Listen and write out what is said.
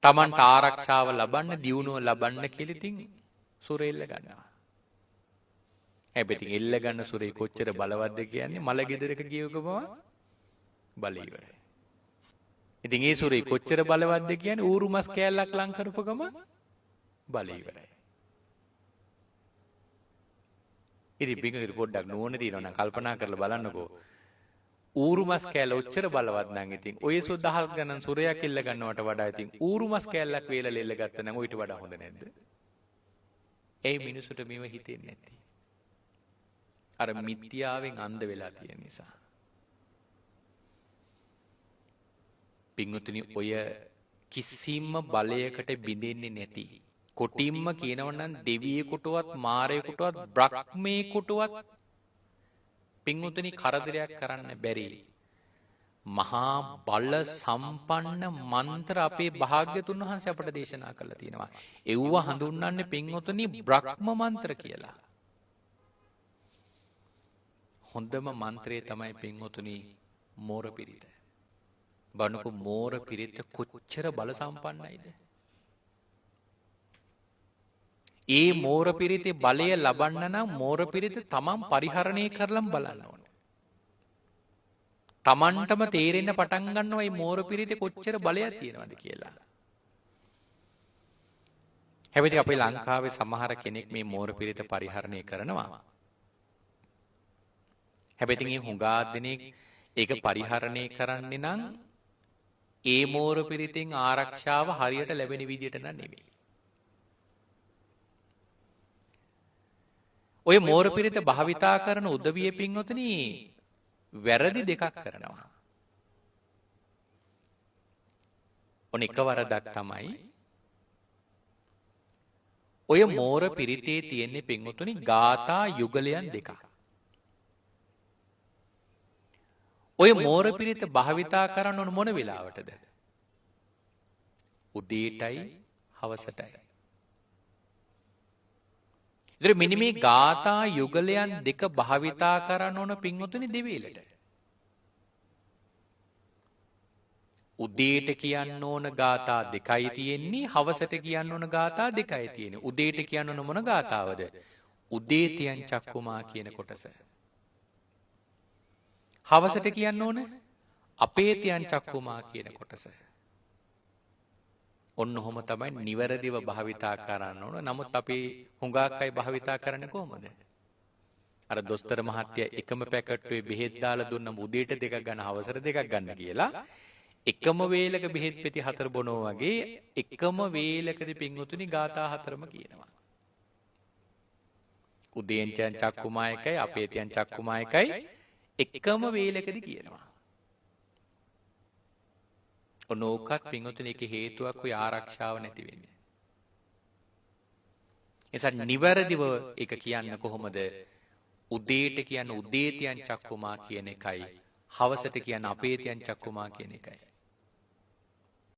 තමන්ට ආරක්ෂාව ලබන්න දියුණුව ලබන්න කියලා ඉතින් සුර එල්ල ගන්නවා. හැබැයි ඉතින් එල්ල ගන්න සුරේ කොච්චර බලවත්ද කියන්නේ මල ගෙදරක ගියවකම බල ඉවරයි. ඉතින් ඒ සුරේ කොච්චර බලවත්ද කියන්නේ ඌරු මස් කෑල්ලක් ලං කරපුවකම බල ඉවරයි. ඉතින් පිටුට පොඩ්ඩක් නෝන දිනනවා නම් කල්පනා කරලා බලන්නකෝ. ඌරු මස් කෑල්ල ඔච්චර බලවත් නම් ඉතින් ඔය 1000 ගණන් සුරයක් එල්ල ගන්නවට වඩා ඉතින් ඌරු මස් කෑල්ලක් වේලලා එල්ල ගත්තා නම් ඌට වඩා හොඳ නැද්ද? ඒ මිනිසුන්ට මේව හිතෙන්නේ නැති. අර මිත්‍යාවෙන් අන්ධ වෙලා තියෙන නිසා. පින්වතුනි ඔය කිසිම බලයකට බිඳෙන්නේ නැති. කොටින්ම කියනවනම් දෙවියෙකුටවත් මාරයෙකුටවත් බ්‍රහ්මයෙකුටවත් පින්වතුනි කරදරයක් කරන්න බැරි. මහා බල සම්පන්න මන්ත්‍ර අපේ භාග්‍යතුන් වහන්සේ අපට දේශනා කළා තියෙනවා. ඒව හඳුන්වන්නේ පින්වතුනි බ්‍රහ්ම මන්ත්‍ර කියලා. හොඳම මන්ත්‍රය තමයි පින්වතුනි මෝර පිරිත. බණකු මෝර පිරිත කොච්චර බල සම්පන්නයිද? ඒ මෝර පිරිතේ බලය ලබන්න නම් මෝර පිරිත තමන් පරිහරණය කරලම් බලන්න ඕන. තමන්ටම තේරෙන්න පටන් ගන්නවා මේ මෝර පිරිතේ කොච්චර බලයක් තියෙනවද කියලා. හැබැයි අපේ ලංකාවේ සමහර කෙනෙක් මේ මෝර පිරිත පරිහරණය කරනවා. හැබැයි ඉතින් හුඟා දෙනෙක් ඒක පරිහරණය කරන්නේ නම් ඒ මෝර පිරිතෙන් ආරක්ෂාව හරියට ලැබෙන විදියට නම් නෙමෙයි. ඔය මෝර පිරිත භාවිතා කරන උදවිය පින්වතුනි වැරදි දෙකක් කරනවා. ඔන්න එක වරදක් තමයි ඔය මෝර පිරිතේ තියෙන්නේ පින්වතුනි ගාථා යුගලයන් දෙකක්. ඔය මෝර පිරිත භාවිතා කරන්න ඕන මොන වෙලාවටද? උදේටයි හවසටයි. ඉතින් මෙන්න මේ ගාථා යුගලයන් දෙක භාවිතා කරන්න ඕන පින්වතුනි දෙවිලට. උදේට කියන්න ඕන ගාථා දෙකයි තියෙන්නේ, හවසට කියන්න ඕන ගාථා දෙකයි තියෙන්නේ. උදේට කියන්න ඕන මොන ගාථාවද? උදේතියන් චක්කුමා කියන කොටස. හවසට කියන්න ඕන අපේතියන් චක්කුමා කියන කොටස. ඔන්න ඔහොම තමයි නිවැරදිව භාවිතා කරන්න ඕන. නමුත් අපේ හුඟක් අය භාවිතා කරන්නේ කොහොමද? අර දොස්තර මහත්තයා එකම පැකට්ටුවේ බෙහෙත් දාලා දුන්නම උදේට දෙකක් ගන්න හවසට දෙකක් ගන්න කියලා එකම වේලක බෙහෙත් පෙති 4 බොනවා වගේ එකම වේලකදී පින්වතුනි ගාථා 4ම කියනවා. උදේන්චයන් චක්කුමා එකයි අපේතියන් චක්කුමා එකයි එකම වේලකදී කියනවා. ඔන්න ඕකත් පින්වතුනි එක හේතුවක් ඔය ආරක්ෂාව නැති වෙන්නේ. එසත් නිවැරදිව එක කියන්න කොහොමද? උදේට කියන්න උදේතියන් චක්කුමා කියන එකයි, හවසට කියන්න අපේතියන් චක්කුමා කියන එකයි.